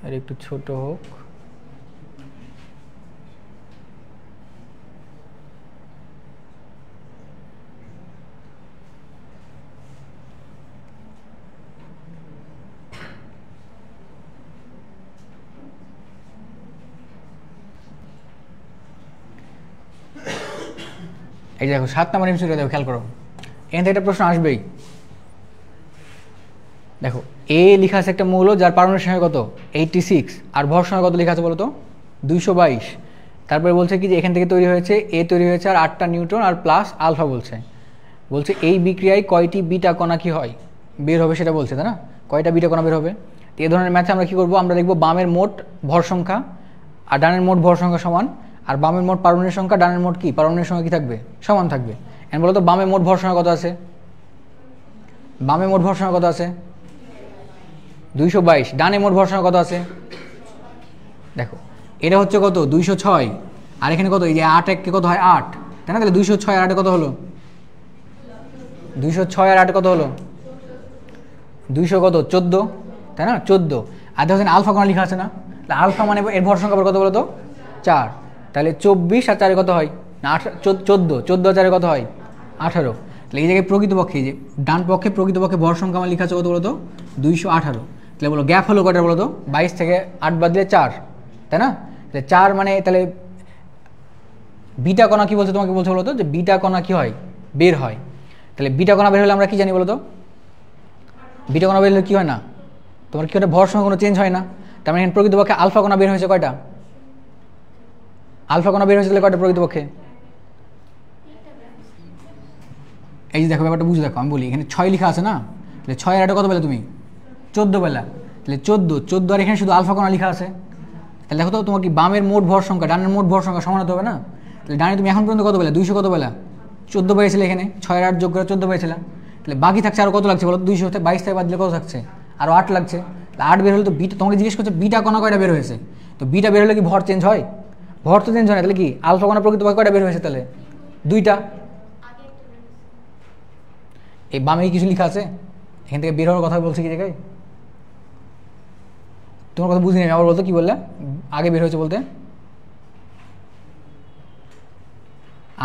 আর একটু ছোট হোক। এই দেখো 7 নম্বর এমসিকিউ দেখো, খেয়াল করো, এখান থেকে একটা প্রশ্ন আসবেই। দেখো এ লেখা আছে একটা মৌল যার পারমাণবিক সংখ্যা কত 86, আর ভর সংখ্যা কত লেখা আছে বলো তো 222। তারপরে বলছে কি যে এখান থেকে তৈরি হয়েছে, এ তৈরি হয়েছে আর 8টা নিউট্রন আর প্লাস আলফা। বলছে এই বিক্রিয়ায় কয়টি বিটা কণা কি হয় বের হবে সেটা বলছে, তাই না? কয়টা বিটা কণা বের হবে। তো এই ধরনের ম্যাথে আমরা কি করব, আমরা দেখব বামের মোট ভর সংখ্যা আর ডানের মোট ভর সংখ্যা সমান, আর বামের মোট পারমাণবিক সংখ্যা ডানের মোট কি পারমাণবিক সংখ্যা কি থাকবে সমান থাকবে। এখন বলো তো বামের মোট ভর সংখ্যা কত আছে, বামে মোট ভর সংখ্যা কত আছে 222, ডানে মোট ভর সংখ্যা কত আছে দেখো এটা হচ্ছে কত 206, আর এখানে কত এই যে 8 1 কত হয় 8, তাই না? তাহলে 206 আর 8 কত হলো 206 আর 8 কত হলো 200 কত 14, তাই না 14। আর দেখো আলফা কোন লেখা আছে না, আলফা মানে এর ভর সংখ্যা কত বলো তো 4, তাহলে 24 আর 4 কত হয় না 14, 14 আর 4 কত হয় 18। তাহলে এই জায়গায় প্রকৃতপক্ষে যে ডান পক্ষে প্রকৃতপক্ষে ভর সংখ্যা আমার লেখা আছে কত বলো তো 218। তাহলে বলো গ্যাপ হলো কয়টা বলো তো 22 থেকে 8 বাদ দিলে 4, তাই না? তাহলে 4 মানে তাহলে বিটা কণা কি বলছে তোমাকে বলছে বলো তো যে বিটা কণা কি হয় বের হয়। তাহলে বিটা কণা বের হলে আমরা কি জানি বলো তো, বিটা কণা বের হলে কি হয় না তোমার কি ভর সংখ্যা কোনো চেঞ্জ হয় না। তার মানে প্রকৃতপক্ষে আলফা কণা বের হয়েছে কয়টা, আলফা কণা বের হয়েছে তাহলে কয়টা প্রকৃতপক্ষে। এই যে দেখো ব্যাপারটা বুঝে দেখো, আমি বলি এখানে 6 লেখা আছে না, তাহলে 6 আর 8 কত পেলে তুমি 14 পেলা, তাহলে 14 আর এখানে শুধু আলফা কণা লেখা আছে। তাহলে দেখো তো তোমার কি বামের মোট ভর সংখ্যা ডানের মোট ভর সংখ্যা সমান হতে হবে না। তাহলে ডানে তুমি এখন পর্যন্ত কত পেলে 200 কত পেলা 14 পেয়েছিলে, এখানে 6 আর 8 যোগ করে 14 পেয়েছিলাম। তাহলে বাকি থাকছে আর কত লাগছে বলো 200 থেকে 22 থেকে বাদ দিলে কত থাকছে আরও 8 লাগছে। তাহলে 8 বের হলে তো বিটা, তোমাকে জিজ্ঞেস করছে বিটা কণা কয়টা বের হয়েছে, তো বিটা বের হলে কি ভর চেঞ্জ হয়, ভর তো চেঞ্জ হয় না। তাহলে কি আলফা কণা প্রকৃতপক্ষে কয়টা বের হয়েছে তাহলে 2টা। এই বামে কিছু লেখা আছে এখান থেকে বের হওয়ার কথা বলছে কি জায়গায়, তোমার কথা বুঝিনি আমি, আবার বলতো কি বললে আগে বের হয়েছে বলতে,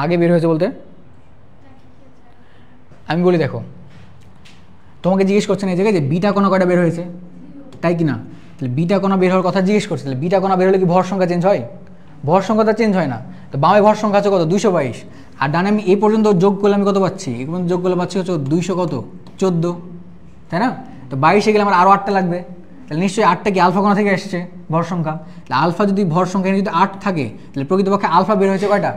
আগে বের হয়েছে বলতে আমি বলি দেখো তোমাকে জিজ্ঞেস করছেন এই জায়গায় যে বিটা কণা কয়টা বের হয়েছে, তাই কি না? তাহলে বিটা কণা বের হওয়ার কথা জিজ্ঞেস করছে, তাহলে বিটা কণা বের হলে কি ভর সংখ্যা চেঞ্জ হয়, ভর সংখ্যাটা চেঞ্জ হয় না। তো বামে ভর সংখ্যা আছে কত 222, আর ডানে আমি এই পর্যন্ত যোগ করলে আমি কত পাচ্ছি, এই পর্যন্ত যোগ করলে পাচ্ছি হচ্ছে 200 কত 14, তাই না? তো 22 গেলে আমার আরও 8টা লাগবে, তাহলে নিশ্চয়ই 8টা কি আলফা কণা থেকে এসছে ভর সংখ্যা। তাহলে আলফা যদি ভর সংখ্যা যদি 8 থাকে তাহলে প্রকৃতপক্ষে আলফা বের হয়েছে কয়টা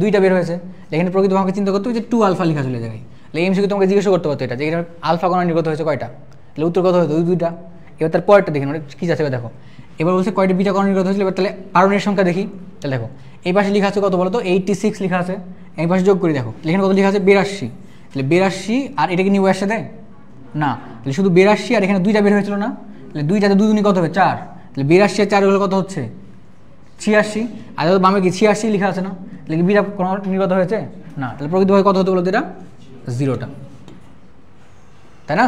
2টা বের হয়েছে। এখানে প্রকৃতপক্ষে চিন্তা করতে হবে যে 2 আলফা লেখা চলে যায়। তাহলে এমসিকিউ তোমাকে জিজ্ঞাসা করতে পারতো এটা যে এটা আলফা কণা নির্গত হয়েছে কয়টা, তাহলে উত্তর কত হতো 2টা। এবার তার পরেরটা দেখি কী যাচ্ছে দেখো, এবার বলছে কয়টা বিটা কণা নির্গত হয়েছিল। এবার তাহলে পারমাণবিক সংখ্যা দেখি, তাহলে দেখো এই পাশে লেখা আছে কত বলো তো 86 লেখা আছে, এই পাশে যোগ করি দেখো এখানে কত লেখা আছে 82, তাহলে 82 আর এটা কি নিউ আসছে দেয় না, তাহলে শুধু 82 আর এখানে 2টা বের হয়েছিল না, তাহলে 2টাতে 2 দুনি কত হবে 4, তাহলে 82 আর 4 হলে কত হচ্ছে 86, আর বামে কি 86 লেখা আছে না, তাহলে কি বিটা কোনো নির্গত হয়েছে না, তাহলে প্রকৃতপক্ষে কত হতে বলতো এটা 0টা, তাই না?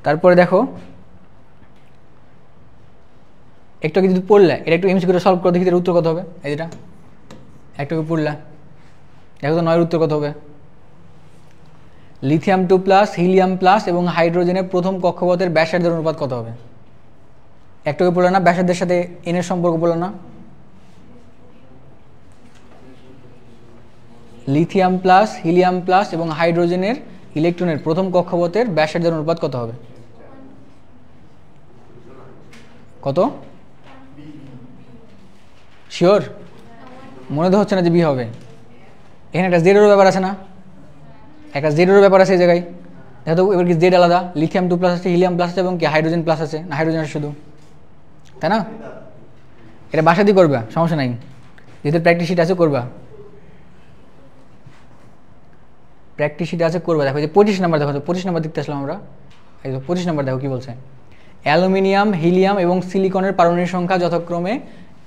তারপরে দেখো একটু যদি পড়লে এটা একটু এমসিকিউটা সলভ করে দেখি এর উত্তর কত হবে। এই যেটা একটু পড়লা দেখো তো 9 উত্তর কত হবে, লিথিয়াম 2 প্লাস হিলিয়াম প্লাস এবং হাইড্রোজেনের প্রথম কক্ষপথের ব্যাসার্ধের অনুপাত কত হবে। একটুকে পড়লে না ব্যাসার্ধের সাথে এনের সম্পর্ক পড়লো না, লিথিয়াম প্লাস হিলিয়াম প্লাস এবং হাইড্রোজেনের ইলেকট্রনের প্রথম কক্ষপথের ব্যাসার্ধের অনুপাত কত হবে, কত শিওর মনে তো হচ্ছে না যে বি হবে, এখানে একটা জেডেরও ব্যাপার আছে না, একটা জেডেরও ব্যাপার আছে এই জায়গায় দেখো তো। এবার কি জেড আলাদা, লিথিয়াম 2 প্লাস আছে হিলিয়াম প্লাস আছে এবং কি হাইড্রোজেন প্লাস আছে না, হাইড্রোজেন আছে শুধু, তাই না? এটা বাসা দিয়ে করবা সমস্যা নাই, যেহেতু প্র্যাকটিস শিট আছে করবা, প্র্যাকটিস শিট আছে করবা। দেখো যে 25 নাম্বার দেখো, 25 নাম্বার দেখতে আসলাম আমরা, এই 25 নাম্বার দেখো কি বলছে, অ্যালুমিনিয়াম হিলিয়াম এবং সিলিকনের পারমাণবিক সংখ্যা যথাক্রমে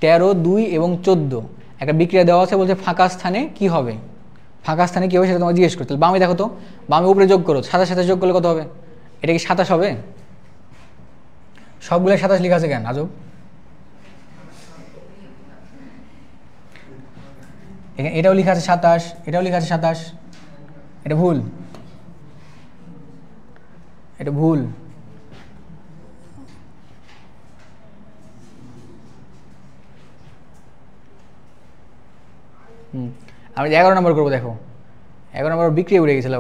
13 2 এবং 14, একটা বিক্রিয়া দেওয়া আছে বলছে ফাঁকা স্থানে কি হবে, ফাঁকা স্থানে কী হবে সেটা তোমাকে জিজ্ঞেস করতে। বামে দেখো তো, বামে উপরে যোগ করো, 27 যোগ করলে কত হবে, এটা কি 27 হবে, সবগুলো 27 লেখা আছে কেন আজব? এখানে এটাও লেখা আছে 27, এটাও লেখা আছে 27, এটা ভুল, এটা ভুল। আমি 11 নম্বর করবো, দেখো 11 নম্বর বিক্রিয়া উড়ে গেছিল,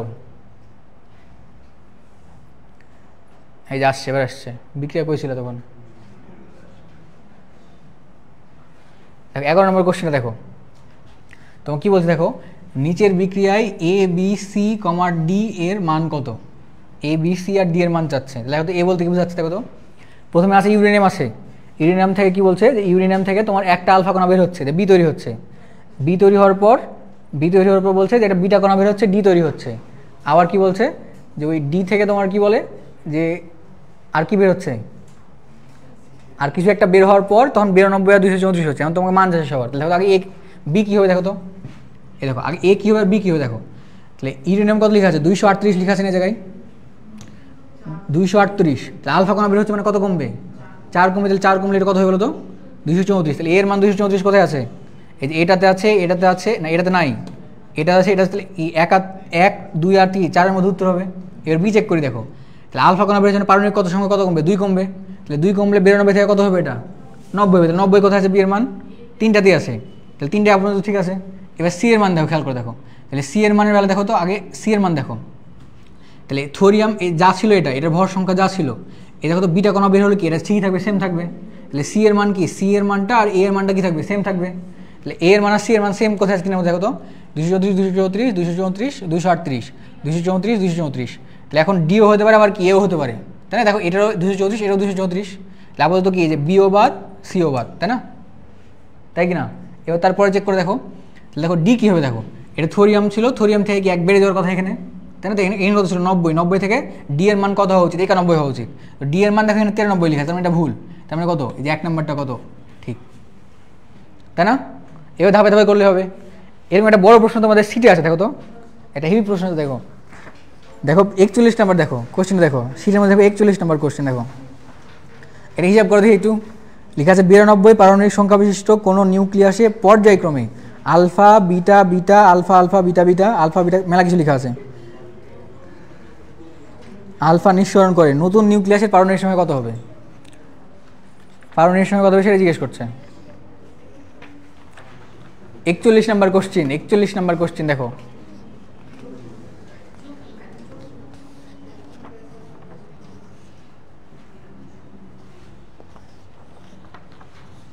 এই যে আসছে, এবার আসছে। বিক্রিয়া কইছিল তখন, দেখো 11 নম্বর কোশ্চেনটা দেখো, তোমার কি বলছে দেখো, নিচের বিক্রিয়ায় A B c comma D এর মান কত? A B C R D এর মান চাচ্ছে। দেখো তো এ বলতে কি বোঝাচ্ছে, দেখো তো প্রথমে আছে ইউরেনিয়াম, আছে ইউরেনিয়াম থেকে কি বলছে যে ইউরেনিয়াম থেকে তোমার একটা আলফা কণা বের হচ্ছে, বি তৈরি হচ্ছে, বি তৈরি হওয়ার পর বলছে যে এটা বিটা কণা বের হচ্ছে, ডি তৈরি হচ্ছে। আবার কি বলছে যে ওই ডি থেকে তোমার কি বলে যে আর কি বের হচ্ছে, আর কিছু একটা বের হওয়ার পর তখন 92 আর 234 হচ্ছে। এখন তোমাকে মান যাচ্ছে সবার। দেখো আগে এ বি কী হবে, দেখো তো এই দেখো আগে এ কী হবে আর বি কী হবে দেখো। তাহলে ইউরেনিয়াম কত লেখা আছে, 238 লেখা আছে না জায়গায়, 238। তাহলে আলফা কণা বের হচ্ছে মানে কত কমবে, 4 কমবে। তাহলে 4 কমলে এটা কত হয়ে গেলো তো 234। তাহলে এর মান 234 কোথায় আছে, এই যে এটাতে আছে, এটাতে আছে না, এটাতে নাই, এটা আছে, এটা। তাহলে 1 2 আর 3 4-এর মধ্যে উত্তর হবে। এবার বি চেক করি, দেখো তাহলে আলফা কণা বের হচ্ছে পারমাণবিক কত সংখ্যা কত কমবে, 2 কমবে। তাহলে 2 কমলে 92 থেকে কত হবে, এটা 90 হবে। তাহলে 90 কোথায় আছে, বি এর মান 3টাতেই আছে। তাহলে 3টে আপনাদের ঠিক আছে। এবার সি এর মান দেখো, খেয়াল করে দেখো, তাহলে সি এর মানের বেলা দেখো তো আগে সি এর মান দেখো। তাহলে থোরিয়াম যা ছিল, এটার ভর সংখ্যা যা ছিল, এই দেখো তো বিটা কণা বের হলে কি এটা সি থাকবে, সেম থাকবে। তাহলে সি এর মান কি, সি এর মানটা আর এ এর মানটা কি থাকবে, সেম থাকবে। তাহলে এ এর মান আর সি এর মান সেম কোথায় আছে কিনা দেখো তো, 234 234 234 234 234। তাহলে এখন ডিও হতে পারে, আবার কি এও হতে পারে, তাই না? দেখো এটারও 234, এটাও 234। তাহলে আপাতত কি যে বিও বাদ সিও বাদ, তাই না? তাই কি না? এবার তারপরে চেক করে দেখো, দেখো ডি কী হবে, দেখো এটা থোরিয়াম ছিল, থোরিয়াম থেকে কি 1 বেড়ে যাওয়ার কথা এখানে, তাই না? তো এখানে কত ছিল 90, 90 থেকে ডি এর মান কত হওয়া উচিত, 91 হওয়া উচিত। তো ডি এর মান দেখো এখানে 93 লেখা, তার মানে এটা ভুল। তার মানে কত, এই যে 1 নম্বরটা কত ঠিক, তাই না? এবার ধাপে ধাপে করলে হবে। এরকম একটা বড় প্রশ্ন তোমাদের সিটে আছে, দেখো তো এটা হেভি প্রশ্ন। দেখো দেখো 41 নম্বর দেখো কোশ্চেন, দেখো সিটের মধ্যে দেখো 41 নম্বর কোশ্চেন, দেখো এটা হিসাব করে দেখি একটু। লেখা আছে 92 পারমাণবিক সংখ্যা বিশিষ্ট কোনো নিউক্লিয়াসে পর্যায়ক্রমে alpha beta beta alpha alpha beta beta alpha beta মেলা কিছু লেখা আছে, আলফা নিঃসরণ করে নতুন নিউক্লিয়াসের পারমাণবিক সংখ্যা কত হবে, পারমাণবিক সংখ্যা কত হবে সেটা জিজ্ঞেস করছে। 41 নম্বর কোশ্চেন, 41 নম্বর কোশ্চেন দেখো,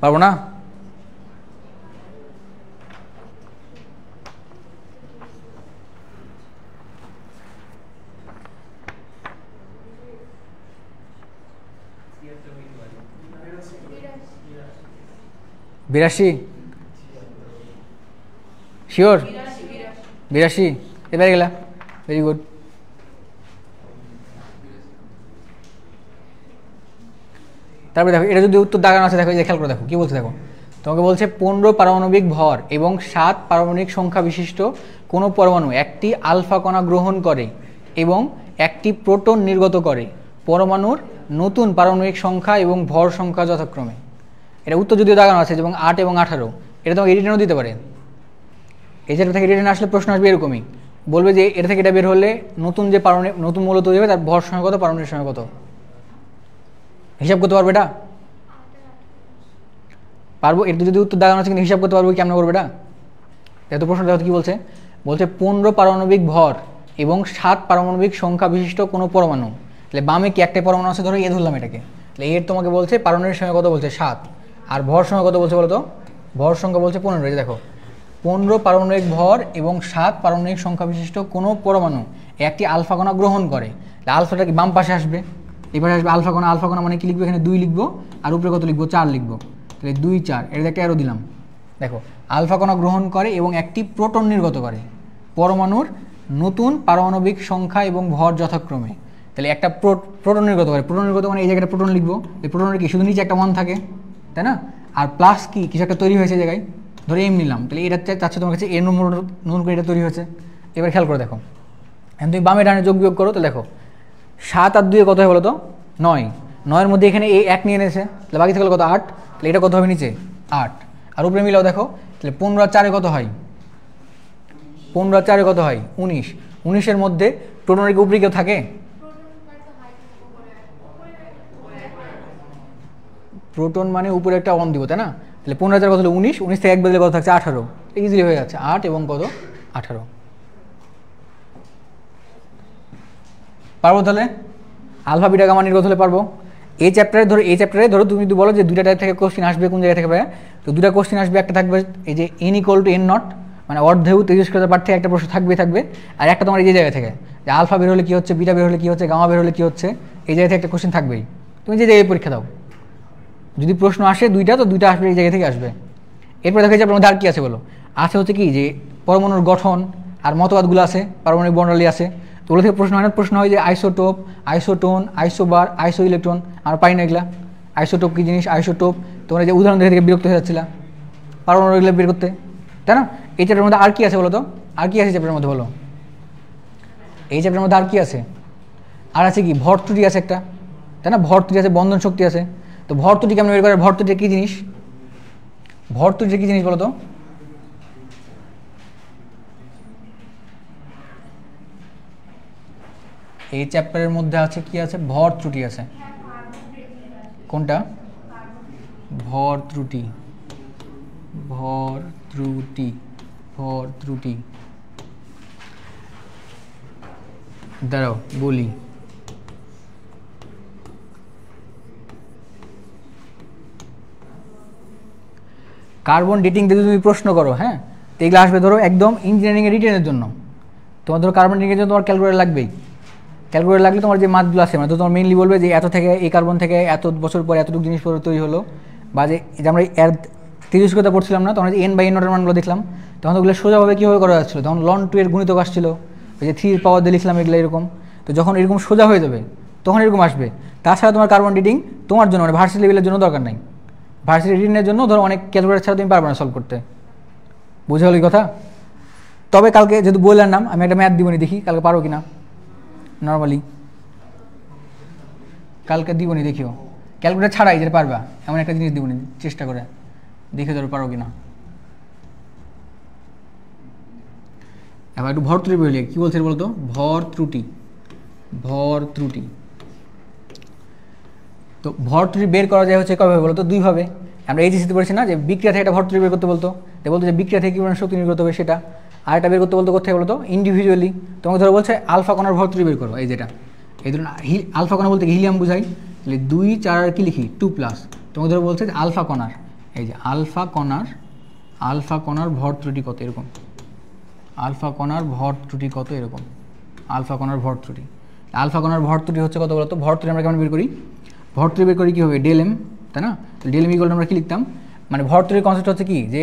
পারবো না? বিরাশি শিওর, 82 এবার গেলা, ভেরি গুড। তারপরে দেখো এটা যদি উত্তর দাগানো আছে, দেখো এই যে খেয়াল করে দেখো কী বলছে, দেখো তোমাকে বলছে 15 পারমাণবিক ভর এবং 7 পারমাণবিক সংখ্যা বিশিষ্ট কোনো পরমাণু একটি আলফা কণা গ্রহণ করে এবং একটি প্রোটন নির্গত করে, পরমাণুর নতুন পারমাণবিক সংখ্যা এবং ভর সংখ্যা যথাক্রমে। এটা উত্তর যদিও দাগানো আছে, এবং 8 এবং 18 এটা তোমাকে রিটেনও দিতে পারে। এই জায়গা থেকে রিটেন আসলে প্রশ্ন আসবে এরকমই, বলবে যে এটা থেকে এটা বের হলে নতুন যে পারমাণবিক নতুন মৌল তৈরি হবে তার ভর সংখ্যা কত, পারমাণবিক সংখ্যা কত, হিসাব করতে পারবে এটা? পারবো। এটা যদি উত্তর দাগানো আছে কিন্তু হিসাব করতে পারবো, কেমন করবে এটা? এত প্রশ্ন দেখো কি বলছে, বলছে 15 পারমাণবিক ভর এবং 7 পারমাণবিক সংখ্যা বিশিষ্ট কোনো পরমাণু। তাহলে বামে কি একটা পরমাণু আছে, ধরো এ ধরলাম এটাকে, তাহলে এর তোমাকে বলছে পারমাণবিক সংখ্যা কত বলছে 7, আর ভর সংখ্যা কত বলছে বলো তো, ভর সংখ্যা বলছে 15। দেখো 15 পারমাণবিক ভর এবং 7 পারমাণবিক সংখ্যা বিশিষ্ট কোনো পরমাণু একটি আলফা কণা গ্রহণ করে। তাহলে আলফাটা কি বাম পাশে আসবে, এবারে আসবে আলফা কণা, আলফা কণা মানে কি লিখবো, এখানে 2 লিখবো আর উপরে কত লিখবো, 4 লিখবো। তাহলে 2 4 এটা একটা অ্যারো দিলাম। দেখো আলফা কণা গ্রহণ করে এবং একটি প্রোটন নির্গত করে, পরমাণুর নতুন পারমাণবিক সংখ্যা এবং ভর যথাক্রমে। তাহলে একটা প্রোটন নির্গত করে, প্রোটন নির্গত মানে এই জায়গাটা প্রোটন লিখবো, এই প্রোটনের কি শুধু নিচে একটা 1 থাকে, তাই না? আর প্লাস কি কিছু একটা তৈরি হয়েছে জায়গায়, ধরে এম নিলাম, তাহলে এটা চাচ্ছে তোমার কাছে এর নম্বর নতুন করে এটা তৈরি হয়েছে। এবার খেয়াল করে দেখো, এখন তুমি বামে ডানে যোগ বিয়োগ করো, তো দেখো 7 আর 2 কত হয় বলো তো, 9। 9-এর মধ্যে এখানে এই 1 নিয়ে এনেছে, তাহলে বাকি থাকলে কত 8, তাহলে এটা কত হবে নিচে 8। আর উপরে মিলাও দেখো, তাহলে 15 আর 4 কত হয়, 15 আর 4 কত হয় 19। 19-এর মধ্যে প্রোটনের উপরে কেউ থাকে, প্রোটন মানে উপরে একটা অন দিব তাই না, তাহলে 15 আর 4 কত হলো 19, 19 থেকে 1 বদলে কত থাকছে 18, ইজিলি হয়ে যাচ্ছে 8 এবং কত 18। পারবো তাহলে আলফা বিটা গামা নির্গত হলে পারবো। এই চ্যাপ্টারে ধরো তুমি যদি বলো যে দুইটা টাইপ থেকে কোশ্চেন আসবে কোন জায়গা থেকে ভাইয়া, তো দুটা কোশ্চেন আসবে, একটা থাকবে এই যে n = n0 মানে অর্ধেউ তেজস্ক্রিয়তার পাঠ থেকে একটা প্রশ্ন থাকবে, আর একটা তোমার এই যে জায়গা থেকে যে আলফা বের হলে কী হচ্ছে, বিটা বের হলে কী হচ্ছে, গামা বের হলে কী হচ্ছে, এই জায়গা থেকে একটা কোশ্চেন থাকবেই। তুমি যে জায়গায় পরীক্ষা দাও যদি প্রশ্ন আসে দুইটা, তো দুইটা আসবে এই জায়গা থেকে আসবে। এরপরে দেখা যাচ্ছে আপনার মধ্যে আর কী আছে বলো, আছে হচ্ছে কি যে পরমাণুর গঠন আর মতবাদগুলো আছে, পারমাণবিক বর্ণালী আছে, তো ওগুলো থেকে প্রশ্ন হয় যে আইসোটোপ, আইসোটোন, আইসোবার, আইসো ইলেকট্রন, আমরা পাই না এগুলা। আইসোটোপ কী জিনিস, আইসোটোপ তোমরা যে উদাহরণ দেখে বিরক্ত হয়ে যাচ্ছিলা পারমাণু এগুলো বের করতে, তাই না। এই চ্যাপ্টারের মধ্যে আর কি আছে বলো তো, আর কি আছে চ্যাপ্টারের মধ্যে বলো, এই চ্যাপ্টারের মধ্যে আর কি আছে, আর আছে কি ভর ত্রুটি আছে একটা, তাই না, ভর ত্রুটি আছে, বন্ধন শক্তি আছে। তো ভর ত্রুটি কেমন বের করে, ভর ত্রুটি কী জিনিস, ভর ত্রুটি কী জিনিস বলো তো, এই চ্যাপ্টারের মধ্যে আছে কি আছে, ভর ত্রুটি আছে। কোনটা, ভর ত্রুটি, ভর ত্রুটি, ভর ত্রুটি, দাঁড়াও বলি। কার্বন ডেটিং যদি তুমি প্রশ্ন করো, হ্যাঁ, তো এগুলো আসবে ধরো একদম ইঞ্জিনিয়ারিংয়ের রিটেনের জন্য। তোমার ধরো কার্বন ডেটিংয়ের জন্য তোমার ক্যালকুলেটর লাগবেই, ক্যালকুলেটর লাগলে তোমার যে মাছগুলো আছে মানে তো তোমার মেইনলি বলবে যে এত থেকে এই কার্বন থেকে এত বছর পর এতটুকু জিনিসপত্র তৈরি হলো, বা যে আমরা এর তেজস্ক্রিয়তা পড়ছিলাম না, তখন যে n/n0 এর মানগুলো দেখলাম, তখন ওগুলো সোজাভাবে কীভাবে করা যাচ্ছিলো, তখন ln 2 এর গুণিতক আসছিল, ওই যে 3 পাওয়ার দিয়ে লিখলাম এগুলো এরকম। তো যখন এরকম সোজা হয়ে যাবে তখন এরকম আসবে। তাছাড়া তোমার কার্বন ডেটিং তোমার জন্য মানে ভার্সিটি লেভেলের জন্য দরকার নাই, ভার্সিটি রিটেনের জন্য ধরো অনেক ক্যালকুলেটর ছাড়া তুমি পারবে না সলভ করতে, বুঝে হলো এই কথা। তবে কালকে যেহেতু বললাম নাম, আমি একটা ম্যাথ দিবনি, দেখি কালকে পারো কিনা, নর্মালি কালকে দিবনি, দেখিও ক্যালকুলেটর ছাড়াই যেটা পারবা এমন একটা জিনিস দিবনি, চেষ্টা করে দেখে ধরো পারো কিনা। এবার একটু ভর ত্রুটি বলি, কী বলছে বলতো, ভর ত্রুটি, ভর ত্রুটি। তো ভর ত্রুটি বের করা যায় হচ্ছে কীভাবে বলতো, দুইভাবে। আমরা এই জিনিসতে পড়েছি না যে বিক্রিয়া থেকে একটা ভর ত্রুটি বের করতে বলতো, বলতো যে বিক্রিয়া থেকে কী পরিমাণ শক্তি নির্গত হবে সেটা, আর একটা বের করতে বলতো কোথায় বলতো, ইন্ডিভিজুয়ালি। তোমাকে ধরো বলছে আলফা কণার ভর ত্রুটি বের করো, এই যেটা এই ধরুন আলফা কণা বলতে হিলিয়াম বুঝাই, তাহলে 2 4 আর কি লিখি 2+। তোমাকে ধরো বলছে যে আলফা কণার, এই যে আলফা কণার ভর ত্রুটি কত এরকম, আলফা কণার ভর ত্রুটি কত এরকম, আলফা কণার ভর ত্রুটি। আলফা কণার ভর ত্রুটি হচ্ছে কত বলতো, ভর ত্রুটি আমরা কেমন বের করি, ভর ত্রুটি বের করি কী হবে, ∆m, তাই না। তো ∆m = আমরা কী লিখতাম, মানে ভর ত্রুটির কনসেপ্ট হচ্ছে কি যে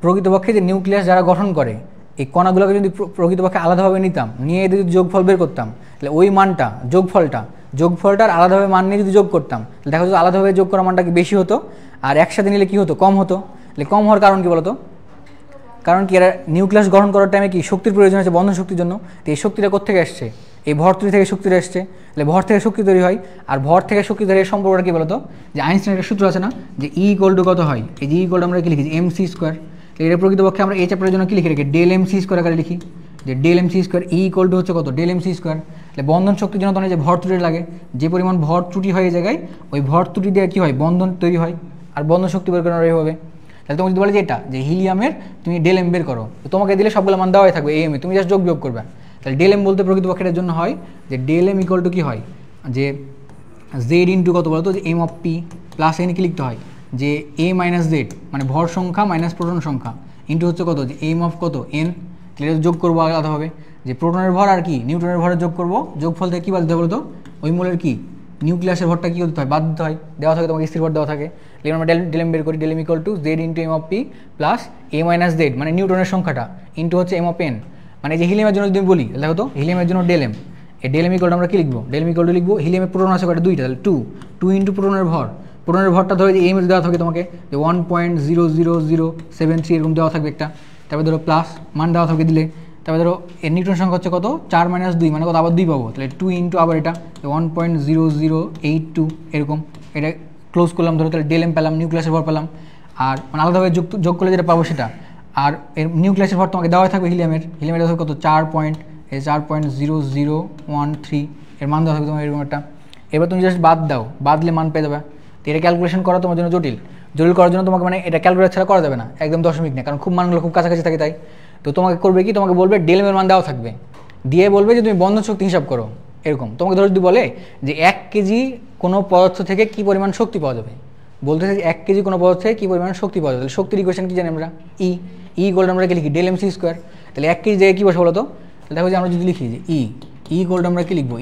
প্রকৃতপক্ষে যে নিউক্লিয়াস যারা গঠন করে এই কণাগুলোকে যদি প্রকৃতপক্ষে আলাদাভাবে নিতাম, নিয়ে যদি যোগফল বের করতাম, তাহলে ওই মানটা যোগফলটার আলাদাভাবে মান নিয়ে যদি যোগ করতাম, তাহলে দেখা যেত আলাদাভাবে যোগ করা মানটা কি বেশি হতো, আর একসাথে নিলে কী হতো, কম হতো। তাহলে কম হওয়ার কারণ কী বলতো, কারণ কি এরা নিউক্লিয়াস গঠন করার টাইমে কি শক্তির প্রয়োজন আছে, বন্ধন শক্তির জন্য। তো এই শক্তিটা কোথেকে আসছে, এই ভর ত্রুটি থেকে শক্তিটা আসছে, তাহলে ভর থেকে শক্তি তৈরি হয়। আর ভর থেকে শক্তি তৈরি সম্পর্কটা কী বলতো, যে আইনস্টাইনের সূত্র আছে না, যে E = কত হয়, এই যে E = আমরা কি লিখি mc²। এটা প্রকৃতপক্ষে আমরা এই চ্যাপ্টারের জন্য কি লিখি রাখি, ∆mc² আকারে লিখি, যে ∆mc², E = হচ্ছে কত, ∆mc²। তাহলে বন্ধন শক্তির জন্য তখন যে ভর ত্রুটি লাগে, যে পরিমাণ ভর ত্রুটি হয় এই জায়গায়, ওই ভর ত্রুটি দিয়ে কী হয়, বন্ধন তৈরি হয়, আর বন্ধন শক্তি বের করানো হবে। তাহলে তোমাকে যদি বলে যে এটা যে হিলিয়ামের তুমি ∆m বের করো, তো তোমাকে দিলে সবগুলো মান দেওয়াই থাকবে am, তুমি জাস্ট যোগ বিয়োগ করবে। তাহলে ∆m বলতে প্রকৃতপক্ষের জন্য হয় যে ∆m = কি হয়, যে z * কত বলতো, যে m(p) + n কি লিখতে হয়, যে a - z মানে ভর সংখ্যা মাইনাস প্রোটন সংখ্যা ইন্টু হচ্ছে কত, যে m of কত n। তাহলে যোগ করবো আলাদাভাবে, যে প্রোটনের ভর আর কি নিউটনের ভরে যোগ করবো, যোগফল থেকে কী বাদ দিতে হবে বলতো, ওই মূলের কি নিউক্লিয়াসের ভরটা কী করতে হয়, বাদ দিতে হয়, দেওয়া থাকে তোমাকে স্থির ভর দেওয়া থাকে। তাহলে আমরা ∆m বের করি, ∆m = z * m(p) + a - z মানে নিউটনের সংখ্যাটা ইন্টু হচ্ছে m of n। মানে যে হিলিয়ামের জন্য যদি আমি বলি, দেখো তো হিলিয়ামের জন্য ∆m, এই ∆m = আমরা কী লিখবো, ∆m = লিখবো হিলিয়ামের প্রোটন আছে কয়টা, 2টা, তাহলে 2 ইন্টু প্রোটনের ভর, প্রোটনের ভরটা ধরে যে m দেওয়া থাকে তোমাকে, যে 1.00073 এরকম দেওয়া থাকবে একটা, তারপরে ধরো প্লাস মান দেওয়া থাকবে দিলে তারপরে ধরো এর নিউটন সংখ্যা হচ্ছে কত 4 - 2 মানে কত আবার 2 পাবো, তাহলে 2 ইন্টু আবার এটা 1.0082 এরকম, এটা ক্লোজ করলাম ধরো, তাহলে ডেল এম পেলাম, নিউক্লিয়াসের ভর পেলাম। আর মানে আলাদাভাবে যোগ করলে যেটা পাবো সেটা, আর এর নিউক্লিয়াসের ভর তোমাকে দেওয়া থাকবে হিলিয়ামের ধরো কত 4.0013 এর মান দেওয়া থাকবে তোমার এরকম একটা। এবার তুমি জাস্ট বাদ দাও, বাদলে মান পেয়ে যাবে। তো এটা ক্যালকুলেশন করা তোমার জন্য জটিল করার জন্য তোমাকে মানে এটা ক্যালকুলেটর ছাড়া করা যাবে না, একদম দশমিক না, কারণ খুব মানগুলো খুব কাছাকাছি থাকে তাই। তো তোমাকে করবে কি, তোমাকে বলবে ডেলেমের মান দেওয়া থাকবে, দিয়ে বলবে যে তুমি বন্ধন শক্তি হিসাব করো এরকম। তোমাকে ধরো যদি বলে যে 1 কেজি কোনো পদার্থ থেকে কী পরিমাণ শক্তি পাওয়া যাবে, বলতেছে যে 1 কেজি কোনো পদার্থ থেকে কী পরিমাণ শক্তি পাওয়া যাবে, তাহলে শক্তির ইকুয়েশন কী জানি আমরা, ই গোল্ড আমরা কি লিখি ডেল এমসি স্কোয়ার। তাহলে 1 কেজি জায়গায় কী বসে বলো তো, দেখো যে আমরা যদি লিখি যে ই গোল্ড আমরা কি লিখবো,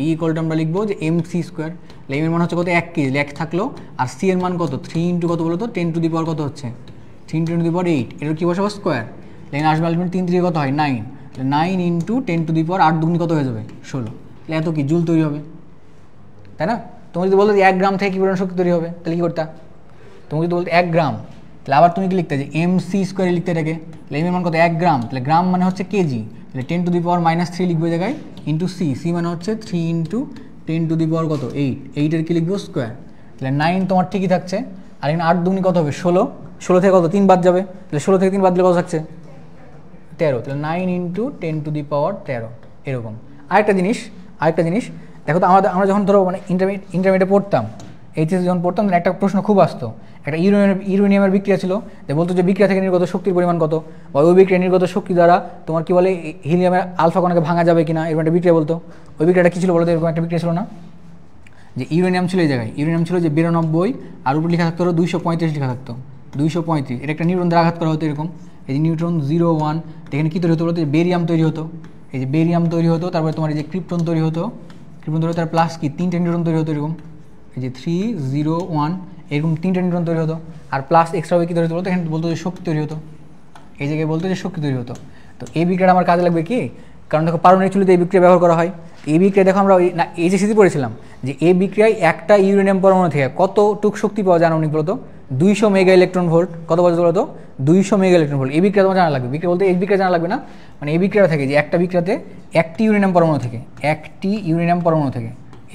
আমরা লিখবো যে এমসি স্কোয়ার। তাহলে এম এর মান হচ্ছে কত 1 কেজি, 1 থাকলো, আর সি এর মান কত 3 ইন্টু কত বলো তো 10 টু দি পাওয়ার কত হচ্ছে 3 × 10⁸, এটার কী বসাবো স্কোয়ার। তাহলে আসবে আলটিমেট 3 3 কত হয় 9, 9 ইন্টু 10 টু দি পাওয়ার 8 দুগুনি কত হয়ে যাবে 16। তাহলে এত কি জুল তৈরি হবে, তাই না? তুমি যদি বলতো যে 1 গ্রাম থেকে কী পরিমাণ শক্তি তৈরি হবে, তাহলে কী করতা? তুমি যদি বলতো 1 গ্রাম, তাহলে আবার তুমি কি লিখতে যে এমসি স্কোয়ারে লিখতে এটাকে। তাহলে এম এর মান কত 1 গ্রাম, তাহলে গ্রাম মানে হচ্ছে কেজি, তাহলে 10 টু দি পাওয়ার -3 লিখবো জায়গায় ইন্টু সি মানে হচ্ছে 3 ইন্টু 10 টু দি পাওয়ার কত 8, 8 কি লিখবো স্কোয়ার। তাহলে 9 তোমার ঠিকই থাকছে, আর এখানে 8 দুগুনি কত হবে 16, 16 থেকে কত 3 বাদ যাবে, তাহলে 16 থেকে 3 বাদ দিলে কত থাকছে 13, তাহলে 9 ইন্টু 10 টু দি পাওয়ার 13 এরকম। আরেকটা জিনিস দেখো তো, আমরা যখন ধরো মানে ইন্টারমিডিয়েটে পড়তাম, এইচএস যখন পড়তাম, একটা প্রশ্ন খুব আসতো, একটা ইউরেনিয়ামের বিক্রিয়া ছিল, যে বলতো যে বিক্রিয়া থেকে নির্গত শক্তির পরিমাণ কত, বা ওই বিক্রিয়া নির্গত শক্তি দ্বারা তোমার কি বলে হিলিয়ামের আলফা কণাকে ভাঙা যাবে কিনা, এরকম একটা বিক্রিয়া বলতো। ওই বিক্রিয়াটা কী ছিল বলতো, এরকম একটা বিক্রিয়া ছিল না, যে ইউরেনিয়াম ছিল এই জায়গায়, ইউরেনিয়াম ছিল যে 92, আর উপরে লেখা থাকতো 235 লেখা থাকতো 235, এটা একটা নিউট্রন দ্বারা আঘাত করা হতো এরকম, এই যে নিউট্রন 0 1, এখানে কী তৈরি হতো বলতো, বেরিয়াম তৈরি হতো, এই যে বেরিয়াম তৈরি হতো, তারপরে তোমার এই যে ক্রিপ্টন তৈরি হতো, তার প্লাস কি 3টে নিউট্রন তৈরি হতো এরকম, এই যে 3 0 1 এরকম 3টে নিউট্রন তৈরি হতো, আর প্লাস এক্সট্রা কী তৈরি হতো বলতো, এখানে বলতো যে শক্তি তৈরি হতো, এই জায়গায় বলতো যে শক্তি তৈরি হতো। তো এই বিক্রিয়াটা আমার কাজে লাগবে কি, কারণ দেখো পারমাণবিক চুল্লিতে এই বিক্রিয়া ব্যবহার করা হয়। এই বিক্রিয়া দেখো আমরা এই যে স্মৃতি পড়েছিলাম যে এই বিক্রিয়ায় একটা ইউরেনিয়াম পরমাণু থেকে কতটুক শক্তি পাওয়া যায় অনেক বলতো 200 মেগা ইলেকট্রন ভোল্ট, কত বলতো 200 মেগা ইলেকট্রন ভোল্ট। এই বিক্রিয়া তোমার জানা লাগবে, বিক্রিয়া বলতে এই বিক্রিয়া জানা লাগবে না, মানে এই বিক্রিয়া থেকে যে একটা বিক্রিয়াতে একটি ইউরেনিয়াম পরমাণু থেকে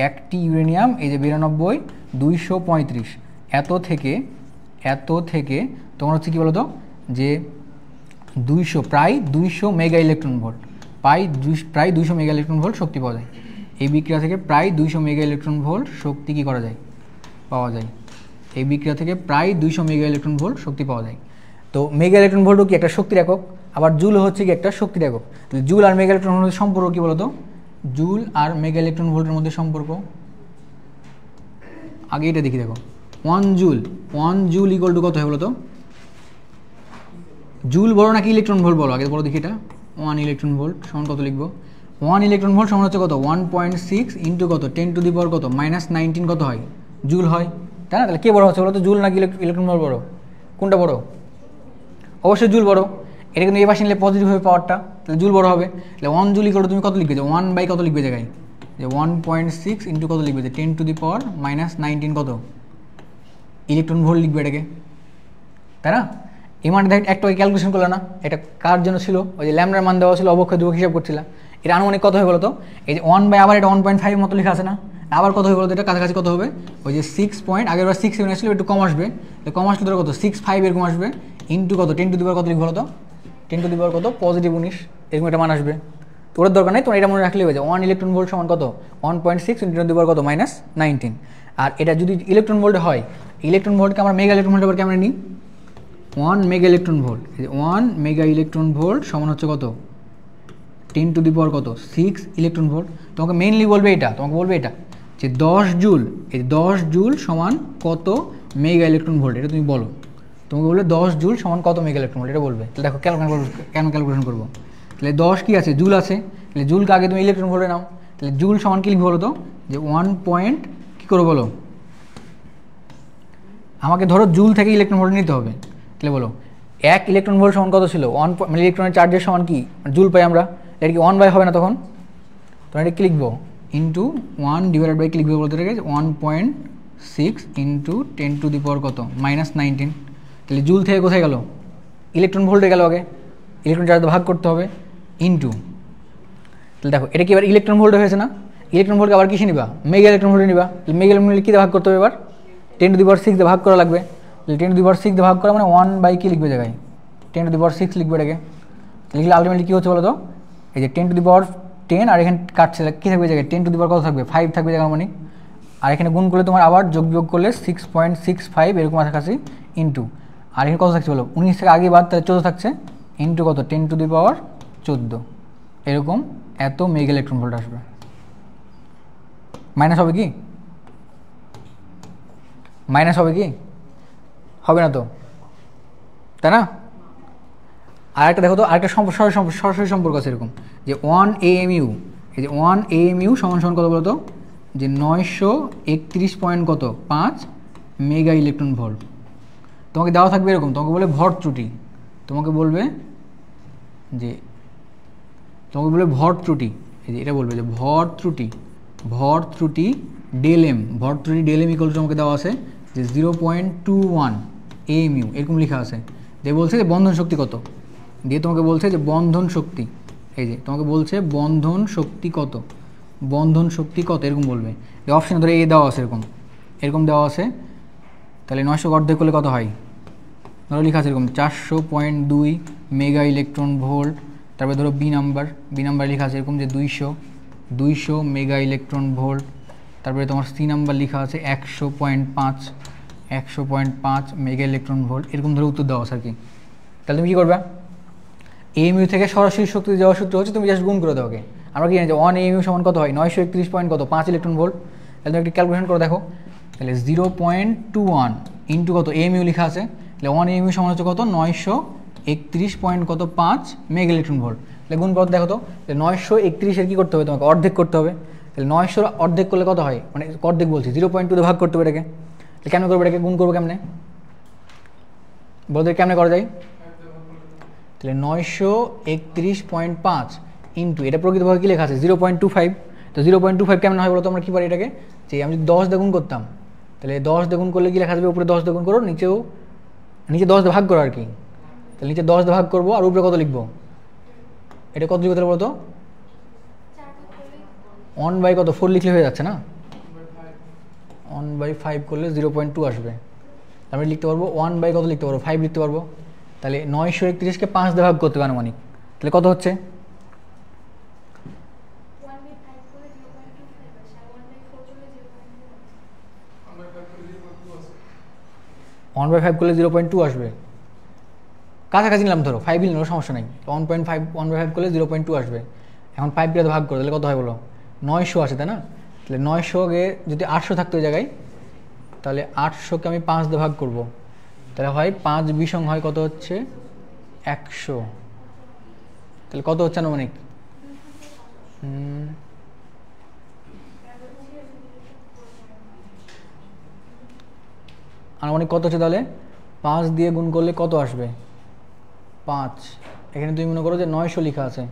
একটি ইউরেনিয়াম এই যে 92 235 এত থেকে তোমার হচ্ছে কী বলতো যে 200 মেগা ইলেকট্রন ভোল্ট, প্রায় 200 মেগা ইলেকট্রন ভোল্ট শক্তি পাওয়া যায়। এই বিক্রিয়া থেকে প্রায় 200 মেগা ইলেকট্রন ভোল্ট শক্তি কী করা যায়, পাওয়া যায়। এই বিক্রিয়া থেকে প্রায় 200 মেগা ইলেকট্রন ভোল্ট শক্তি পাওয়া যায়। তো মেগা ইলেকট্রন ভোল্টও কি একটা শক্তির একক, আবার জুল হচ্ছে কি একটা শক্তির একক। তাহলে জুল আর মেগা ইলেকট্রন ভোল্টের সম্পর্ক কী বলতো, জুল আর মেগা ইলেকট্রন ভোল্টের মধ্যে সম্পর্ক আগে এটা দেখি, দেখো 1 জুল ইকুয়াল টু কত হয় বলো তো, জুল বড় নাকি ইলেকট্রন ভোল্ট বলো আগে বলো দেখি, এটা 1 ইলেকট্রন ভোল্ট সমান কত লিখবো, 1 ইলেকট্রন ভোল্ট সমান হচ্ছে কত 1.6 ইন্টু কত 10 টু দি পাওয়ার কত -19 কত হয় জুল হয়, তাই না? তাহলে কে বড় হচ্ছে বলো তো, জুল নাকি ইলেকট্রন ভোল্ট বড়, কোনটা বড়? অবশ্যই জুল বড়, এটা কিন্তু এই পাশে নিলে পজিটিভ হবে পাওয়ারটা, তাহলে জুল বড় হবে। তাহলে 1 জুল ইকুয়াল টু তুমি কত লিখবে, যে 1 বাই কত লিখবে জায়গায়, যে 1.6 ইন্টু কত লিখবে, যে 10 টু দি পাওয়ার -19 কত ইলেকট্রন ভোল্ট লিখবে এটাকে, তাই না? এই মানটা দেখ একটা ক্যালকুলেশন করলে না, এটা কার জন্য ছিল, ওই যে ল্যামডার মান দেওয়া ছিল, অবক্ষয় ধ্রুবক হিসাব করছিলাম, এটা আনুমানিক কত হয় বলো তো, এই যে 1 বাই আবার এটা 1.5 মতো লেখা আছে না, আবার কত হবে বলতো, এটা কাছাকাছি কত হবে, ওই যে 6 পয়েন্ট আগের বার 6 7 আসলে একটু কম আসবে, কম আসলে ধরো কত 6.5 এরকম আসবে ইন্টু কত 10 টু দি পাওয়ার কত লিখবো বলো তো, 10 টু দি পাওয়ার কত +19 এরকম একটা মান আসবে। তো ওর দরকার নেই, তোমার এটা মনে রাখলেই হয়ে যায় 1 ইলেকট্রন ভোল্ট সমান কত 1.6 ইন্টু 10 টু দি পাওয়ার কত -19। আর এটা যদি ইলেকট্রন ভোল্টে হয়, ইলেকট্রন ভোল্টকে আমরা মেগা ইলেকট্রন ভোল্ট আবার কেমন নিই, 1 mega electron volt, 1 mega electron volt সমান হচ্ছে কত 10 টু দি পাওয়ার কত 6 ইলেকট্রন ভোল্ট। তোমাকে মেইনলি বলবে এটা, যে 10 জুল, এই 10 জুল সমান কত মেগা ইলেকট্রন ভোল্ট, এটা তুমি বলো। তোমাকে বলবে 10 জুল সমান কত মেগা ইলেকট্রন ভোল্ট, এটা বলবে। তাহলে দেখো কেন ক্যালকুলেশন করবো, তাহলে 10 কি আছে, জুল আছে, তাহলে জুলকে আগে তুমি ইলেকট্রন ভোল্টে নাও, তাহলে জুল সমান কি লিখবো বলো তো, যে 1 পয়েন্ট কী করবো বলো, আমাকে ধরো জুল থেকে ইলেকট্রন ভোল্ট নিতে হবে, তাহলে বলো 1 ইলেকট্রন ভোল্ট সমান কত ছিল, 1 মানে ইলেকট্রনের চার্জের সমান কি জুল পাই আমরা, এটা কি 1 বাই হবে না তখন, তো এটা কি লিখবো ইন্টু 1 ডিভাইডেড বাই কি লিখবো বলতে গেছে 1.6 ইন্টু 10 টু দি পাওয়ার কত -19। তাহলে জুল থেকে কোথায় গেল, ইলেকট্রন ভোল্টে গেল, আগে ইলেকট্রন চার্জ ভাগ করতে হবে ইন্টু তাহলে দেখো এটা কি এবার ইলেকট্রন ভোল্টে হয়েছে না, ইলেকট্রন ভোল্টকে আবার কিসে নিবা, মেগা ইলেকট্রন ভোল্টে নিবা। মেগা ইলেকট্রন ভোল্টে কী দিয়ে ভাগ করতে হবে এবার, 10⁶ দিয়ে ভাগ করা লাগবে। 10⁶ দিয়ে ভাগ করা মানে 1 কি লিখবে জায়গায় 10⁶ লিখবে এটাকে, লিখলে আলটিমেটলি কী হচ্ছে বলো তো, এই যে 10⁻10 আর এখানে কাটছে কী থাকবে জায়গায় 10 কত থাকবে 5 থাকবে জায়গা মানে, আর এখানে গুণ করলে তোমার আবার যোগ করলে 6.65 এরকম কাছাকাছি ইন্টু, আর এখানে কত থাকছে বলো 19 থেকে আগে বাদ, তাহলে 14 থাকছে ইন্টু কত 10⁻14 এরকম এত মেগা ইলেকট্রন ভোল্ট আসবে। মাইনাস হবে কি, মাইনাস হবে কি, হবে না তো, তাই না। আর একটা দেখো তো, আরেকটা সরাসরি সম্পর্ক আছে এরকম যে 1 AMU, এই যে 1 AMU সমান সমান কত বলতো, যে 931.5 মেগা ইলেকট্রন ভোল্ট। তোমাকে দেওয়া থাকবে এরকম, তোমাকে বলে ভর ত্রুটি, তোমাকে বলবে যে ভর ত্রুটি, এই যে এটা বলবে যে ভর ত্রুটি ডেল এম, ভর ত্রুটি ডেল এম ইকুয়াল টু তোমাকে দেওয়া আছে যে 0.21 AMU এরকম লেখা আছে। দিয়ে বলছে যে বন্ধন শক্তি কত, দিয়ে তোমাকে বলছে যে বন্ধন শক্তি, এই যে তোমাকে বলছে বন্ধন শক্তি কত এরকম বলবে। অপশানে ধরে এ দেওয়া আছে এরকম দেওয়া আছে, তাহলে 900 অর্ধেক করলে কত হয়, ধরো লেখা আছে এরকম 400.2 মেগা ইলেকট্রন ভোল্ট। তারপরে ধরো বি নাম্বার লেখা আছে এরকম যে 200 মেগা ইলেকট্রন ভোল্ট। তারপরে তোমার সি নাম্বার লেখা আছে 100.5 মেগা ইলেকট্রন ভোল্ট, এরকম ধরে উত্তর দেওয়া আছে আর কি। তাহলে তুমি কী করবে, AMU থেকে সরাসরি শক্তি দেওয়ার সূত্র হচ্ছে তুমি জাস্ট গুণ করে দাও। আমরা কি জানি যে 1 AMU সমান কত হয় 931.5 ইলেকট্রন ভোল্ট। তাহলে তুমি একটু ক্যালকুলেশন করে দেখো, তাহলে 0.21 ইন্টু কত AMU লেখা আছে, তাহলে 1 AMU সমান হচ্ছে কত 931.5 মেগা ইলেকট্রন ভোল্ট। তাহলে গুণ করতে দেখো তো, 931 কী করতে হবে তোমাকে অর্ধেক করতে হবে, তাহলে 900 অর্ধেক করলে কত হয়, মানে অর্ধেক বলছি 0.2 ভাগ করতে হবে এটাকে। তাহলে কেমন করবো এটাকে, গুণ করবো কেমনে বলতে, কেমনে করা যায়, তাহলে 931.5 ইন্টু এটা প্রকৃতভাবে কী লেখা আছে 0.25, তো 0.25 কেমন হয় বলো তো, আমরা কী পারি এটাকে, যে আমি যদি 10 দ্বিগুণ করতাম, তাহলে 10 দ্বিগুণ করলে কী লেখা যাবে, উপরে 10 দ্বিগুণ করো, নিচে 10 দিয়ে ভাগ করো আর কি। তাহলে নিচে 10 দিয়ে ভাগ করবো আর উপরে কত লিখবো, এটা কত লিখবো তাহলে বলো তো 1 কত 4 লিখলে হয়ে যাচ্ছে না, 1/5 করলে 0.2 আসবে। আমি লিখতে পারবো 1 কত লিখতে পারবো 5 লিখতে পারবো। তাহলে 931কে 5 দিয়ে ভাগ করতে হবে আনুমানিক, তাহলে কত হচ্ছে 1/5 করলে 0.2 আসবে, কাছাকাছি নিলাম, ধরো 5 নিলাম সমস্যা নেই। 1/5 করলে 0.2 আসবে। এখন 5 দিয়ে ভাগ করো তাহলে কত হয় বলো, 900 আসে তাই না। তাহলে 900কে যদি 800 থাকতো ওই জায়গায়, তাহলে 800কে আমি 5 দিয়ে ভাগ করবো, তাহলে হয় 5 বিসং হয় কত হচ্ছে 100, তাহলে কত হচ্ছে আনুমানিক, আনুমানিক কত হচ্ছে, তাহলে 5 দিয়ে গুণ করলে কত আসবে 5, এখানে তুমি মনে করো যে 900 লেখা আছে,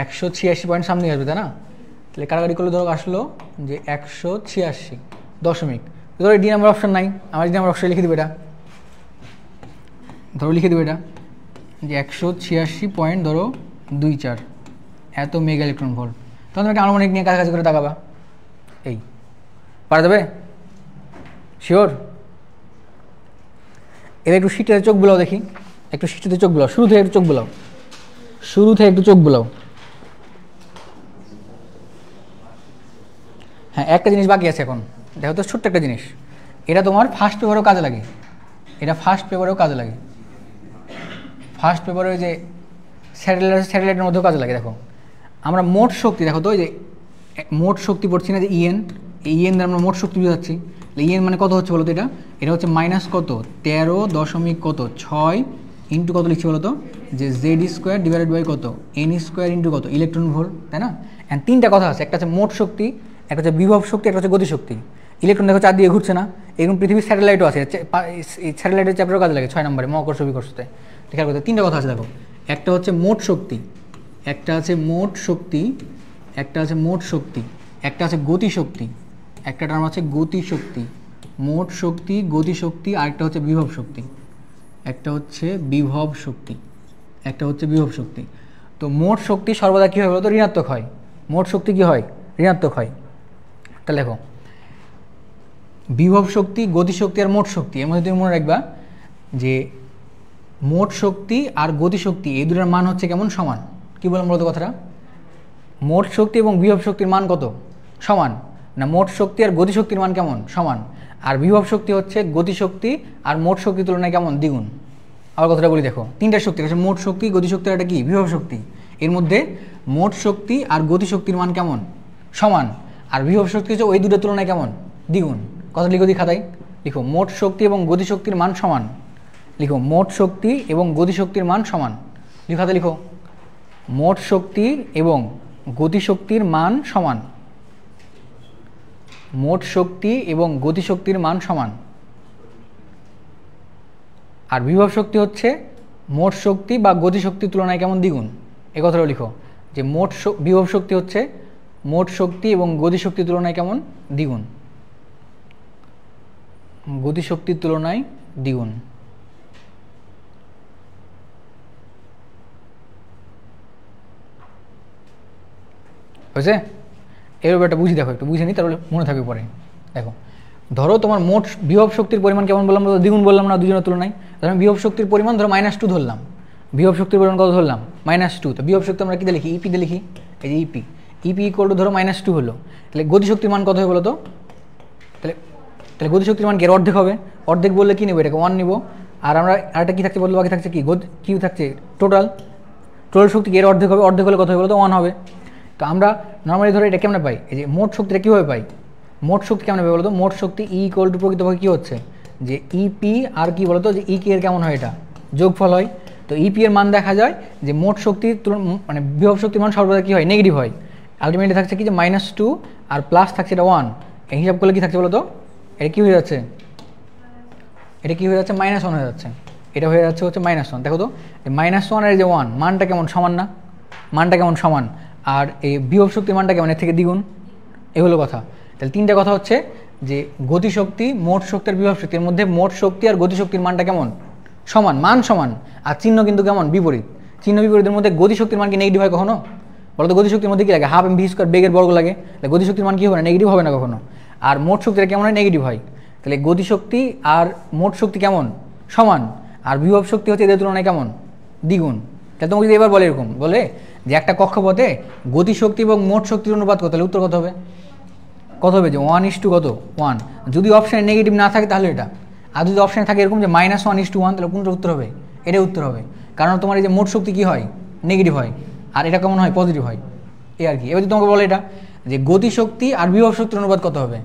186 পয়েন্ট সামনে আসবে তাই না। তাহলে কাটাকাটি করলে ধরো আসলো যে 186 দশমিক, ধরো ডি নাম্বার অপশন নাই, আমার ডি নাম্বার অপশন লিখে দেবে এটা, ধরো লিখে দেবে এটা যে 186.24 এত মেগা ইলেকট্রন ভোল্ট। তখন তুমি একটা আনুমানিক নিয়ে কাছাকাছি করে তাকাবা, এই পারা যাবে শিওর। এবার একটু শীতের চোখ বুলাও দেখি, একটু শীতের চোখ বুলাও, শুরু থেকে একটু চোখ বুলাও, হ্যাঁ একটা জিনিস বাকি আছে এখন, দেখো তো ছোট্ট একটা জিনিস, এটা তোমার ফার্স্ট পেপারেও কাজে লাগে, ফার্স্ট পেপারে যে স্যাটেলাইটের মধ্যেও কাজে লাগে। দেখো আমরা মোট শক্তি, দেখো তো ওই যে মোট শক্তি পড়ছি না যে ইএন, এই ইএন দ্বারা আমরা মোট শক্তি বোঝাচ্ছি। ইএন মানে কত হচ্ছে বলো তো, এটা হচ্ছে মাইনাস কত 13.6 ইন্টু কত লিখছি বলো তো, যে Z² ডিভাইডেড বাই কত N² ইন্টু কত ইলেকট্রন ভোল্ট, তাই না। অ্যান্ড তিনটা কথা আছে, একটা হচ্ছে মোট শক্তি, একটা হচ্ছে বিভব শক্তি, একটা হচ্ছে গতিশক্তি। ইলেকট্রন দেখো চার দিয়ে ঘুরছে না, এরকম পৃথিবীর স্যাটেলাইটও আছে, স্যাটেলাইটের চ্যাপ্টারও কাজে লাগে 6 নম্বরে মহাকর্ষ বিকর্ষতে। খেয়াল করতে তিনটা কথা আছে দেখো, একটা হচ্ছে মোট শক্তি, একটা আছে গতিশক্তি, একটা টার্ম আছে গতিশক্তি, মোট শক্তি, গতিশক্তি, আরেকটা হচ্ছে বিভব শক্তি, একটা হচ্ছে বিভব শক্তি। তো মোট শক্তি সর্বদা কী হয় বলতো? ঋণাত্মক হয়। মোট শক্তি কী হয়? ঋণাত্মক হয়। তাহলে দেখো, বিভব শক্তি, গতিশক্তি আর মোট শক্তি, এর মধ্যে তুমি মনে রাখবা যে মোট শক্তি আর গতিশক্তি এই দুটোর মান হচ্ছে কেমন? সমান। কি বললাম বলতো কথাটা? মোট শক্তি এবং বিভব শক্তির মান কত? সমান। না, মোট শক্তি আর গতিশক্তির মান কেমন? সমান। আর বিভব শক্তি হচ্ছে গতিশক্তি আর মোট শক্তির তুলনায় কেমন? দ্বিগুণ। আবার কথাটা বলি, দেখো তিনটা শক্তি আছে, মোট শক্তি, গতিশক্তি আর একটা কি? বিভব শক্তি। এর মধ্যে মোট শক্তি আর গতিশক্তির মান কেমন? সমান। আর বিভব শক্তি হচ্ছে ওই দুটোর তুলনায় কেমন? দ্বিগুণ। কথা লিখো দিই খাতায়, লিখো মোট শক্তি এবং গতিশক্তির মান সমান। লিখো মোট শক্তি এবং গতিশক্তির মান সমান। লিখো খাতায়, লিখো মোট শক্তি এবং গতিশক্তির মান সমান। মোট শক্তি এবং গতিশক্তির মান সমান। আর বিভব শক্তি হচ্ছে মোট শক্তি বা গতিশক্তির তুলনায় কেমন? দ্বিগুণ। এ কথাটাও লিখো যে বিভব শক্তি হচ্ছে মোট শক্তি এবং গতিশক্তির তুলনায় কেমন? দ্বিগুণ। গতিশক্তির তুলনায় দ্বিগুণ। হয়েছে? এর ব্যাপারটা বুঝি, দেখো একটু বুঝে নিই, তাহলে মনে থাকবে পরে। দেখো, ধরো তোমার মোট বিভব শক্তির পরিমাণ কেমন বললাম? দ্বিগুণ বললাম না দুজনের তুলনায়? ধরো আমি বিভব শক্তির পরিমাণ ধরো -2 ধরলাম। বিভব শক্তির পরিমাণ কত ধরলাম? -2। তো বিভব শক্তি আমরা কী দিয়ে লিখি? ইপি দিয়ে লিখি। এই যে ইপি, ইপি ইকুয়াল টু ধরো -2 হলো। তাহলে গতিশক্তির মান কত হবে বলো তো? তাহলে গতিশক্তির মান কি? এর অর্ধেক হবে। অর্ধেক বললে কী নেবো? এটাকে 1 নিব। আর আমরা আরেকটা কী থাকছে বললো? বাকি থাকছে কি? কী থাকছে? টোটাল শক্তি এর অর্ধেক হবে। অর্ধেক হলে কত হবে বলো তো? 1 হবে। তো আমরা নর্মালি ধরো এটা কেমন পাই? এই যে মোট শক্তিটা কীভাবে পাই? মোট শক্তি কেমন হবে বলো তো? মোট শক্তি ই ইকুয়াল টু প্রকৃতভাবে কী হচ্ছে? যে ইপি আর কি বলো তো? যে ই কে এর কেমন হয়? এটা যোগফল হয়। তো ইপি এর মান দেখা যায় যে মোট শক্তির মানে বিভব শক্তির মান সর্বদা কী হয়? নেগেটিভ হয়। আলটিমেটলি থাকছে কি? যে -2 আর প্লাস থাকছে এটা 1। এই হিসাব করলে কী থাকছে বলো তো? এটা কী হয়ে যাচ্ছে? এটা কী হয়ে যাচ্ছে? -1 হয়ে যাচ্ছে। এটা হয়ে যাচ্ছে হচ্ছে -1। দেখো তো, -1 আর এই যে 1 মানটা কেমন? সমান না? মানটা কেমন? সমান। আর এই বিভব শক্তির মানটা কেমন? এর থেকে দ্বিগুণ। এ হলো কথা। তাহলে তিনটা কথা হচ্ছে যে গতিশক্তি, মোট শক্তি আর বিভব শক্তির মধ্যে মোট শক্তি আর গতিশক্তির মানটা কেমন? সমান। মান সমান। আর চিহ্ন কিন্তু কেমন? বিপরীত। চিহ্ন বিপরীতের মধ্যে গতিশক্তির মান কি নেগেটিভ হয় কখনো? বলো তো, গতিশক্তির মধ্যে কী লাগে? ½ mv² বেগের বর্গ লাগে। তাহলে গতিশক্তির মান কী হবে না? নেগেটিভ হবে না কখনো। আর মোট শক্তিটা কেমন হয়? নেগেটিভ হয়। তাহলে গতিশক্তি আর মোট শক্তি কেমন? সমান। আর বিভব শক্তি হচ্ছে এদের তুলনায় কেমন? দ্বিগুণ। তাহলে তোমাকে যদি এবার বলে এরকম বলে যে একটা কক্ষপথে গতিশক্তি এবং মোট শক্তির অনুপাত কত, তাহলে উত্তর কত হবে? কত হবে? যে 1:, কত? 1। যদি অপশানে নেগেটিভ না থাকে তাহলে এটা। আর যদি অপশানে থাকে এরকম যে -1:1, তাহলে কোনটা উত্তর হবে? এটাই উত্তর হবে। কারণ তোমার এই যে মোট শক্তি কী হয়? নেগেটিভ হয়। আর এটা কেমন হয়? পজিটিভ হয়। এই আর কি। এবার যদি তোমাকে বলে এটা যে গতিশক্তি আর বিভব শক্তির অনুপাত কত হবে?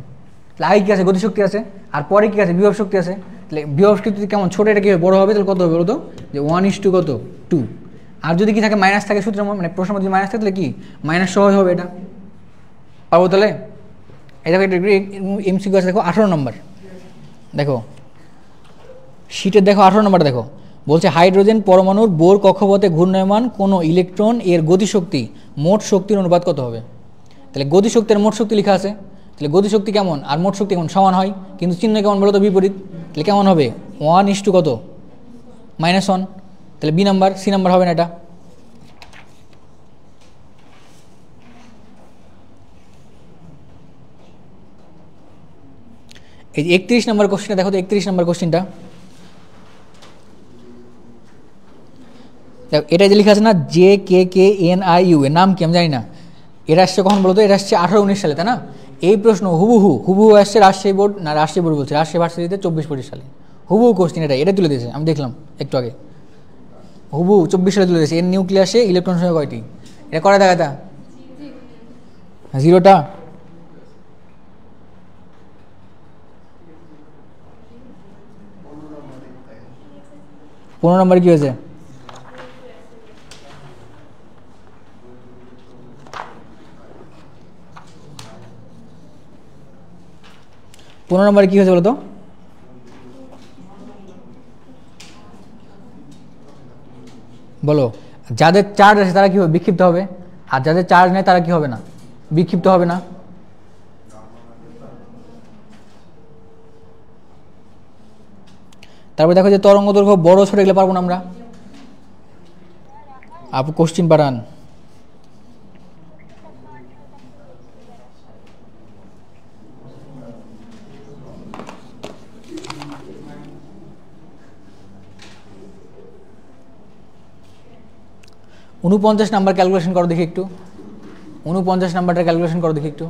তাহলে আগে কী আছে? গতিশক্তি আছে। আর পরে কী আছে? বিভব শক্তি আছে। তাহলে বিভব শক্তি কেমন? ছোটো, এটা কী হবে? বড়ো হবে। তাহলে কত হবে বলো তো? যে 1:, কত? 2। আর যদি কি থাকে? মাইনাস থাকে সূত্রের মানে প্রশ্ন যদি মাইনাস থাকে তাহলে কি? মাইনাস সহজ হবে এটা। পারবো তাহলে? এই দেখো, এমসিকিউ আছে, দেখো 18 নম্বর। দেখো শীটের দেখো 18 নম্বরটা দেখো। বলছে হাইড্রোজেন পরমাণুর বোর কক্ষপথে ঘূর্ণায়মান কোনো ইলেকট্রন এর গতিশক্তি মোট শক্তির অনুপাত কত হবে? তাহলে গতিশক্তির মোট শক্তি লেখা আছে। তাহলে গতিশক্তি কেমন আর মোট শক্তি কেমন? সমান হয়। কিন্তু চিহ্ন কেমন বলো তো? বিপরীত। তাহলে কেমন হবে? 1:, কত? -1। তাহলে বি নাম্বার, সি নাম্বার হবে না এটা। এই যে 31 নম্বর কোশ্চেনটা দেখো তো। 31 নম্বর কোশ্চেনটা দেখো। এটা যে লেখা আছে না, JKKNIU, এর নাম কি আমি জানি না। এটা আসছে কখন বলো তো? এটা আসছে 18-19 সালে, তাই না? এই প্রশ্ন হুবহু আসছে রাজশাহী বোর্ড, না রাজশাহী বোর্ড বলছে, রাজশাহী ভার্সিটিতে 24-25 সালে হুবহু কোশ্চেন এটা তুলে দিয়েছে। আমি দেখলাম একটু আগে, হুবহু 24 সালে তুলে দিয়েছে। এর নিউক্লিয়াসে ইলেকট্রন সংখ্যা কয়টি? এটা করে দেখাতা 0টা। পনেরো নম্বরে কী হয়েছে? পনেরো নম্বরে কী হয়েছে বলো তো? বলো। যাদের চার্জ আছে তারা কী হবে? বিক্ষিপ্ত হবে। আর যাদের চার্জ নেই তারা কী হবে না? বিক্ষিপ্ত হবে না। তারপরে দেখো যে তরঙ্গ দৈর্ঘ্য বড় ছোট এগুলো পারবো না আমরা। আপু কোশ্চিন পাঠান। উনপঞ্চাশ নাম্বার ক্যালকুলেশন করো দেখি একটু, 49 নাম্বারটা ক্যালকুলেশন করো দেখি একটু।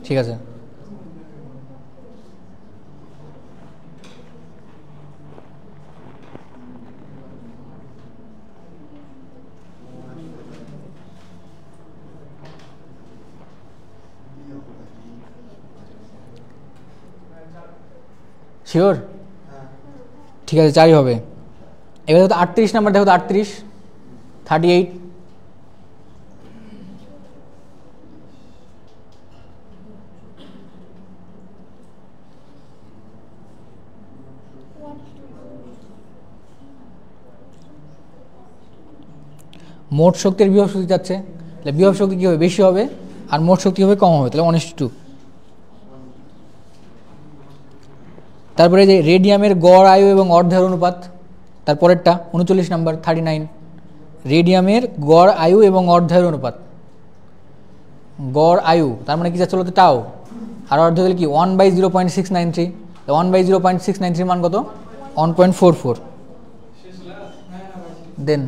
ঠিক আছে, শিওর? ঠিক আছে, 4ই হবে। এবার দেখো 38 নাম্বার, দেখো তো 38, 38। মোট শক্তির বিভব শক্তি যাচ্ছে, তাহলে বিভব শক্তি কী হবে? বেশি হবে, আর মোট শক্তি হবে কম হবে, তাহলে 1:2। তারপরে যে রেডিয়ামের গড় আয়ু এবং অর্ধের অনুপাত, তারপরেরটা 39 নাম্বার 39, রেডিয়ামের গড় আয়ু এবং অর্ধের অনুপাত। গড় আয়ু তার মানে কি যাচ্ছে বলতো? টাও। আর অর্ধ হলে কি? 1/0.693। 1/0.693 মান কত? 1.44। দেন